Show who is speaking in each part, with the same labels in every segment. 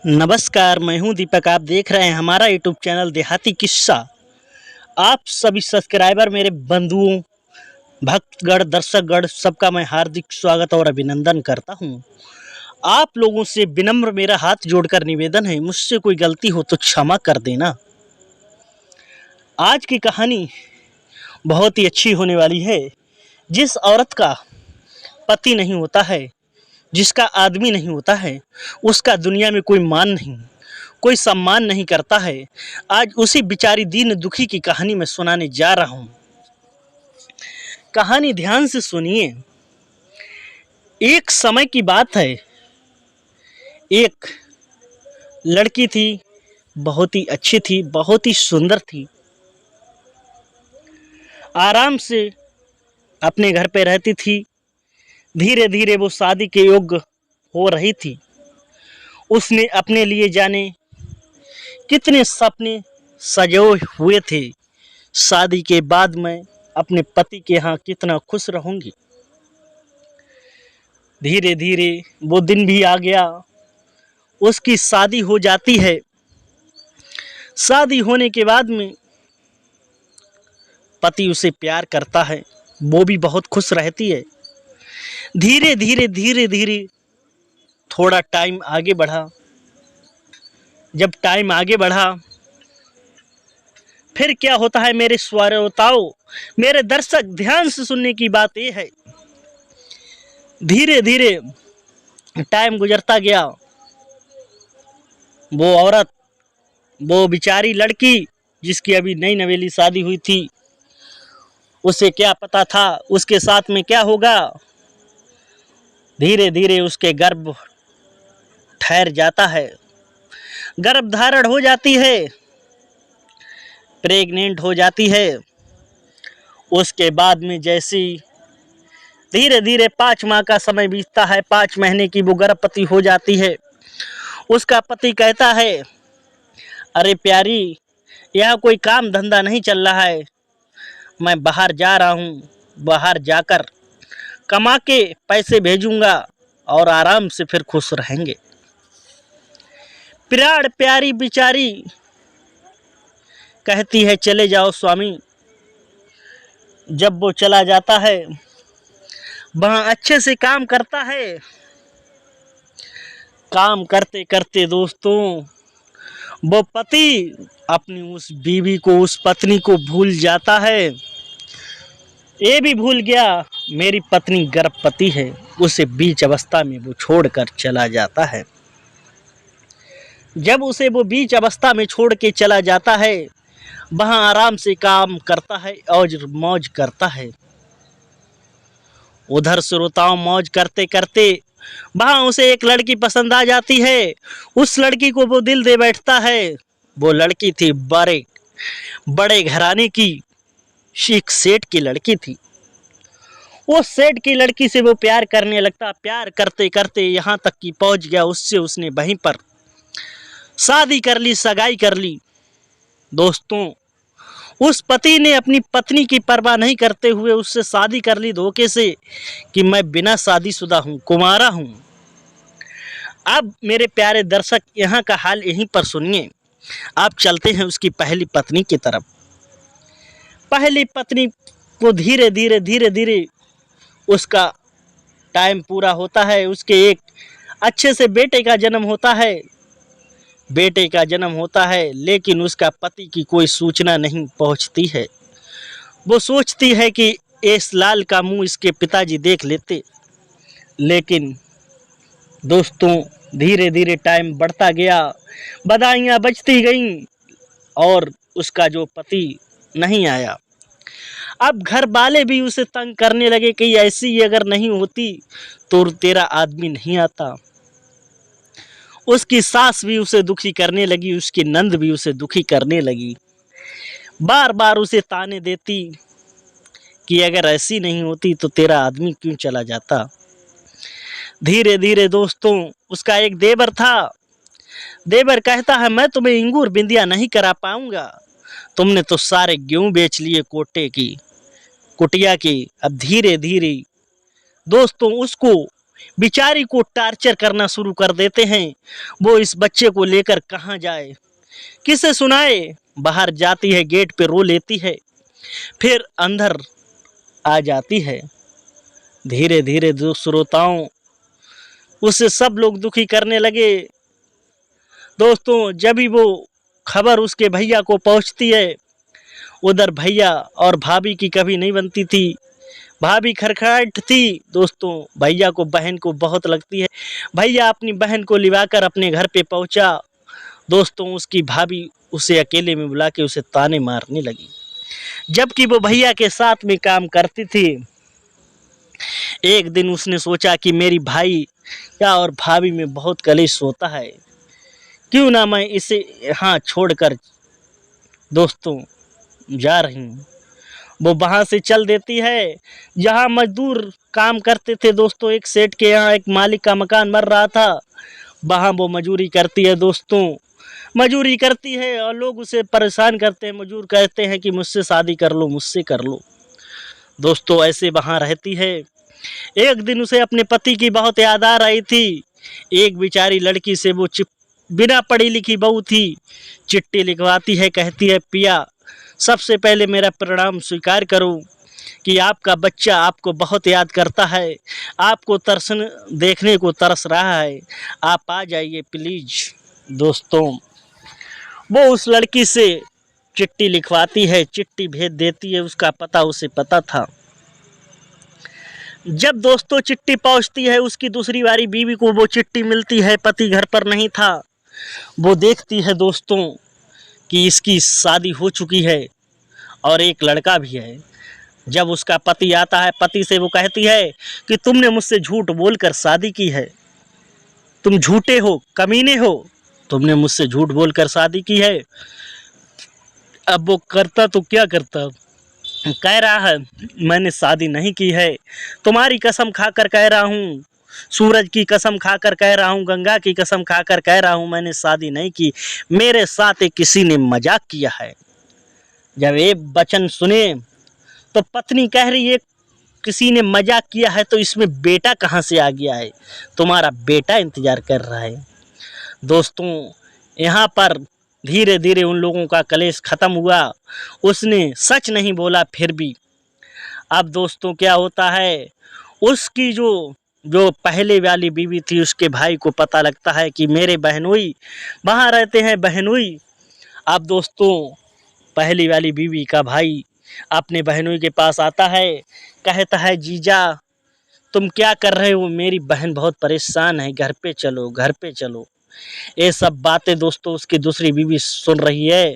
Speaker 1: नमस्कार, मैं हूं दीपक। आप देख रहे हैं हमारा यूट्यूब चैनल देहाती किस्सा। आप सभी सब्सक्राइबर, मेरे बंधुओं, भक्तगण, दर्शकगण, सबका मैं हार्दिक स्वागत और अभिनंदन करता हूं। आप लोगों से विनम्र मेरा हाथ जोड़कर निवेदन है, मुझसे कोई गलती हो तो क्षमा कर देना। आज की कहानी बहुत ही अच्छी होने वाली है। जिस औरत का पति नहीं होता है, जिसका आदमी नहीं होता है, उसका दुनिया में कोई मान नहीं, कोई सम्मान नहीं करता है। आज उसी बेचारी दीन दुखी की कहानी मैं सुनाने जा रहा हूँ। कहानी ध्यान से सुनिए। एक समय की बात है। एक लड़की थी, बहुत ही अच्छी थी, बहुत ही सुंदर थी। आराम से अपने घर पे रहती थी। धीरे धीरे वो शादी के योग्य हो रही थी। उसने अपने लिए जाने कितने सपने सजोए हुए थे। शादी के बाद मैं अपने पति के यहाँ कितना खुश रहूंगी। धीरे धीरे वो दिन भी आ गया। उसकी शादी हो जाती है। शादी होने के बाद में पति उसे प्यार करता है, वो भी बहुत खुश रहती है। धीरे धीरे थोड़ा टाइम आगे बढ़ा। जब टाइम आगे बढ़ा, फिर क्या होता है मेरे श्रोताओं, मेरे दर्शक, ध्यान से सुनने की बात यह है। धीरे धीरे टाइम गुजरता गया। वो औरत, वो बेचारी लड़की जिसकी अभी नई नवेली शादी हुई थी, उसे क्या पता था उसके साथ में क्या होगा। धीरे धीरे उसके गर्भ ठहर जाता है, गर्भ धारण हो जाती है, प्रेग्नेंट हो जाती है। उसके बाद में जैसी धीरे धीरे 5 माह का समय बीतता है, 5 महीने की वो गर्भवती हो जाती है। उसका पति कहता है, अरे प्यारी, यहाँ कोई काम धंधा नहीं चल रहा है, मैं बाहर जा रहा हूँ, बाहर जाकर कमा के पैसे भेजूंगा और आराम से फिर खुश रहेंगे। प्राण प्यारी बेचारी कहती है, चले जाओ स्वामी। जब वो चला जाता है, वहाँ अच्छे से काम करता है। काम करते करते दोस्तों, वो पति अपनी उस बीवी को, उस पत्नी को भूल जाता है। ये भी भूल गया मेरी पत्नी गर्भवती है। उसे बीच अवस्था में वो छोड़कर चला जाता है। जब उसे वो बीच अवस्था में छोड़ के चला जाता है, वहाँ आराम से काम करता है और मौज करता है। उधर श्रोताओं, मौज करते करते वहाँ उसे एक लड़की पसंद आ जाती है। उस लड़की को वो दिल दे बैठता है। वो लड़की थी बड़े घराने की, एक सेठ की लड़की थी। वो सेठ की लड़की से वो प्यार करने लगता। प्यार करते करते यहाँ तक कि पहुँच गया, उससे उसने वहीं पर शादी कर ली, सगाई कर ली। दोस्तों, उस पति ने अपनी पत्नी की परवाह नहीं करते हुए उससे शादी कर ली धोखे से, कि मैं बिना शादीशुदा हूँ, कुंवारा हूँ। अब मेरे प्यारे दर्शक, यहाँ का हाल यहीं पर सुनिए। आप चलते हैं उसकी पहली पत्नी की तरफ। पहली पत्नी को धीरे धीरे उसका टाइम पूरा होता है। उसके एक अच्छे से बेटे का जन्म होता है। बेटे का जन्म होता है, लेकिन उसका पति की कोई सूचना नहीं पहुंचती है। वो सोचती है कि इस लाल का मुंह इसके पिताजी देख लेते। लेकिन दोस्तों, धीरे धीरे टाइम बढ़ता गया, बधाइयाँ बजती गईं और उसका जो पति नहीं आया। अब घर वाले भी उसे तंग करने लगे कि ऐसी अगर नहीं होती तो तेरा आदमी नहीं आता। उसकी सास भी उसे दुखी करने लगी, उसकी नंद भी उसे दुखी करने लगी। बार बार उसे ताने देती कि अगर ऐसी नहीं होती तो तेरा आदमी क्यों चला जाता। धीरे धीरे दोस्तों, उसका एक देवर था। देवर कहता है, मैं तुम्हें इंगूर बिंदिया नहीं करा पाऊंगा, तुमने तो सारे गेहूं बेच लिए कुटिया की। अब धीरे धीरे दोस्तों उसको बेचारी को टार्चर करना शुरू कर देते हैं। वो इस बच्चे को लेकर कहाँ जाए, किसे सुनाए। बाहर जाती है, गेट पे रो लेती है, फिर अंदर आ जाती है। धीरे धीरे जो श्रोताओं उससे सब लोग दुखी करने लगे। दोस्तों जब भी वो खबर उसके भैया को पहुंचती है, उधर भैया और भाभी की कभी नहीं बनती थी। भाभी खरखराहट थी दोस्तों, भैया को बहन को बहुत लगती है। भैया अपनी बहन को लिवाकर अपने घर पे पहुंचा। दोस्तों उसकी भाभी उसे अकेले में बुला के उसे ताने मारने लगी, जबकि वो भैया के साथ में काम करती थी। एक दिन उसने सोचा कि मेरी भाई या और भाभी में बहुत कलेश होता है, क्यों ना मैं इसे यहाँ छोड़कर दोस्तों जा रही हूँ। वो वहाँ से चल देती है जहाँ मजदूर काम करते थे। दोस्तों एक सेठ के यहाँ एक मालिक का मकान बन रहा था, वहाँ वो मजूरी करती है। दोस्तों मजूरी करती है और लोग उसे परेशान करते हैं। मजूर कहते हैं कि मुझसे शादी कर लो, मुझसे कर लो। दोस्तों ऐसे वहाँ रहती है। एक दिन उसे अपने पति की बहुत याद आ रही थी। एक बेचारी लड़की से वो बिना पढ़ी लिखी बहू थी, चिट्ठी लिखवाती है। कहती है, पिया सबसे पहले मेरा प्रणाम स्वीकार करो कि आपका बच्चा आपको बहुत याद करता है, आपको तरसन देखने को तरस रहा है, आप आ जाइए प्लीज। दोस्तों वो उस लड़की से चिट्ठी लिखवाती है, चिट्ठी भेज देती है। उसका पता उसे पता था। जब दोस्तों चिट्ठी पहुंचती है उसकी दूसरी वाली बीवी को, वो चिट्ठी मिलती है, पति घर पर नहीं था। वो देखती है दोस्तों कि इसकी शादी हो चुकी है और एक लड़का भी है। जब उसका पति आता है, पति से वो कहती है कि तुमने मुझसे झूठ बोलकर शादी की है, तुम झूठे हो, कमीने हो, तुमने मुझसे झूठ बोलकर शादी की है। अब वो करता तो क्या करता, कह रहा है मैंने शादी नहीं की है, तुम्हारी कसम खाकर कह रहा हूँ, सूरज की कसम खाकर कह रहा हूँ, गंगा की कसम खाकर कह रहा हूँ, मैंने शादी नहीं की, मेरे साथ एक किसी ने मजाक किया है। जब ये वचन सुने तो पत्नी कह रही है किसी ने मजाक किया है तो इसमें बेटा कहाँ से आ गया है, तुम्हारा बेटा इंतजार कर रहा है। दोस्तों यहाँ पर धीरे धीरे उन लोगों का कलेश खत्म हुआ। उसने सच नहीं बोला फिर भी। अब दोस्तों क्या होता है, उसकी जो पहले वाली बीवी थी, उसके भाई को पता लगता है कि मेरे बहनोई वहाँ रहते हैं, बहनोई। अब दोस्तों पहली वाली बीवी का भाई अपने बहनोई के पास आता है, कहता है जीजा तुम क्या कर रहे हो, मेरी बहन बहुत परेशान है, घर पे चलो, घर पे चलो। ये सब बातें दोस्तों उसकी दूसरी बीवी सुन रही है,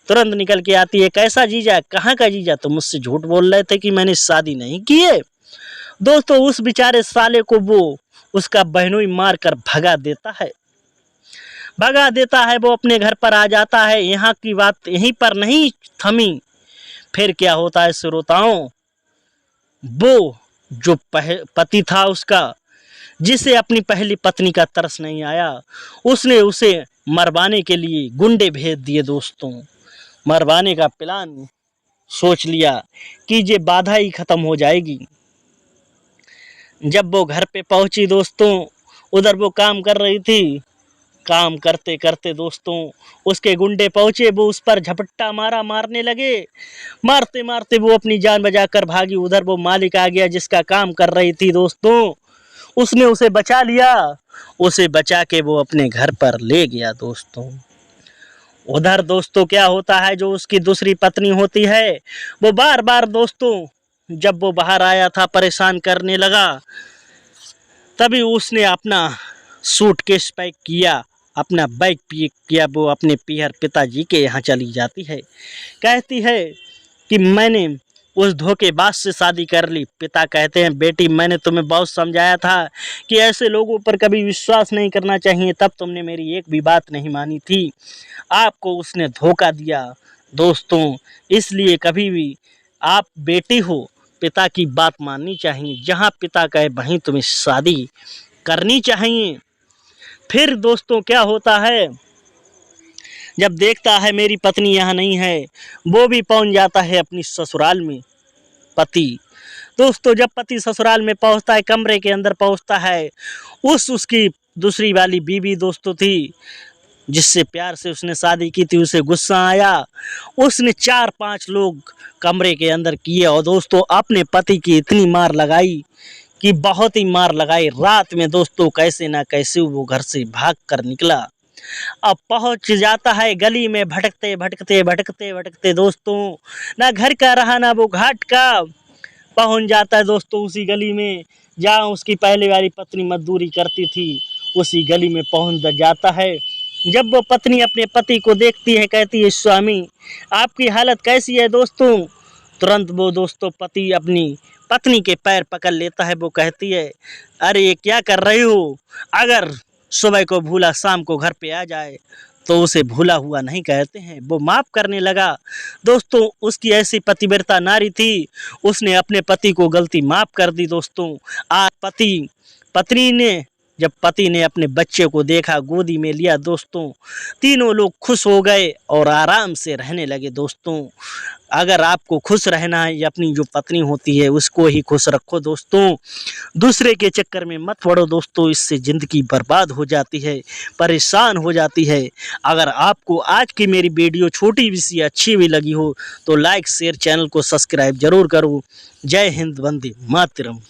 Speaker 1: तुरंत निकल के आती है, कैसा जीजा, कहाँ का जीजा, तुम मुझसे झूठ बोल रहे थे कि मैंने शादी नहीं की है। दोस्तों उस बेचारे साले को वो उसका बहनोई मार कर भगा देता है। वो अपने घर पर आ जाता है। यहाँ की बात यहीं पर नहीं थमी। फिर क्या होता है श्रोताओं, वो जो पति था उसका, जिसे अपनी पहली पत्नी का तरस नहीं आया, उसने उसे मरवाने के लिए गुंडे भेज दिए। दोस्तों मरवाने का प्लान सोच लिया कि ये बाधा ही खत्म हो जाएगी। जब वो घर पे पहुंची दोस्तों, उधर वो काम कर रही थी। काम करते करते दोस्तों उसके गुंडे पहुंचे, वो उस पर झपट्टा मारने लगे। मारते मारते वो अपनी जान बचाकर भागी। उधर वो मालिक आ गया जिसका काम कर रही थी। दोस्तों उसने उसे बचा लिया, उसे बचा के वो अपने घर पर ले गया। दोस्तों उधर दोस्तों क्या होता है, जो उसकी दूसरी पत्नी होती है, वो बार बार दोस्तों जब वो बाहर आया था परेशान करने लगा, तभी उसने अपना सूटकेस पैक किया, अपना बैग पैक किया, वो अपने पियर पिताजी के यहाँ चली जाती है। कहती है कि मैंने उस धोखेबाज से शादी कर ली। पिता कहते हैं बेटी मैंने तुम्हें बहुत समझाया था कि ऐसे लोगों पर कभी विश्वास नहीं करना चाहिए, तब तुमने मेरी एक भी बात नहीं मानी थी, आपको उसने धोखा दिया। दोस्तों इसलिए कभी भी आप बेटी हो, पिता की बात माननी चाहिए, जहाँ पिता कहे वहीं तुम्हें शादी करनी चाहिए। फिर दोस्तों क्या होता है, जब देखता है मेरी पत्नी यहाँ नहीं है, वो भी पहुंच जाता है अपनी ससुराल में पति। दोस्तों जब पति ससुराल में पहुंचता है, कमरे के अंदर पहुंचता है, उसकी दूसरी वाली बीवी दोस्तों थी, जिससे प्यार से उसने शादी की थी, उसे गुस्सा आया। उसने 4-5 लोग कमरे के अंदर किए और दोस्तों अपने पति की इतनी मार लगाई कि बहुत ही मार लगाई। रात में दोस्तों कैसे ना कैसे वो घर से भाग कर निकला। अब पहुंच जाता है गली में, भटकते भटकते भटकते भटकते दोस्तों, ना घर का रहा ना वो घाट का, पहुंच जाता है दोस्तों उसी गली में जहाँ उसकी पहले वाली पत्नी मजदूरी करती थी। उसी गली में पहुंच जाता है। जब वो पत्नी अपने पति को देखती है, कहती है, स्वामी आपकी हालत कैसी है दोस्तों? तुरंत वो दोस्तों पति अपनी पत्नी के पैर पकड़ लेता है। वो कहती है, अरे ये क्या कर रही हो? अगर सुबह को भूला शाम को घर पे आ जाए तो उसे भूला हुआ नहीं कहते हैं। वो माफ़ करने लगा। दोस्तों उसकी ऐसी पतिव्रता नारी थी, उसने अपने पति को गलती माफ़ कर दी। दोस्तों आज जब पति ने अपने बच्चे को देखा, गोदी में लिया दोस्तों, तीनों लोग खुश हो गए और आराम से रहने लगे। दोस्तों अगर आपको खुश रहना है या अपनी जो पत्नी होती है उसको ही खुश रखो दोस्तों, दूसरे के चक्कर में मत पड़ो दोस्तों, इससे ज़िंदगी बर्बाद हो जाती है, परेशान हो जाती है। अगर आपको आज की मेरी वीडियो छोटी भी सी अच्छी भी लगी हो तो लाइक शेयर चैनल को सब्सक्राइब जरूर करो। जय हिंद, वंदे मातरम।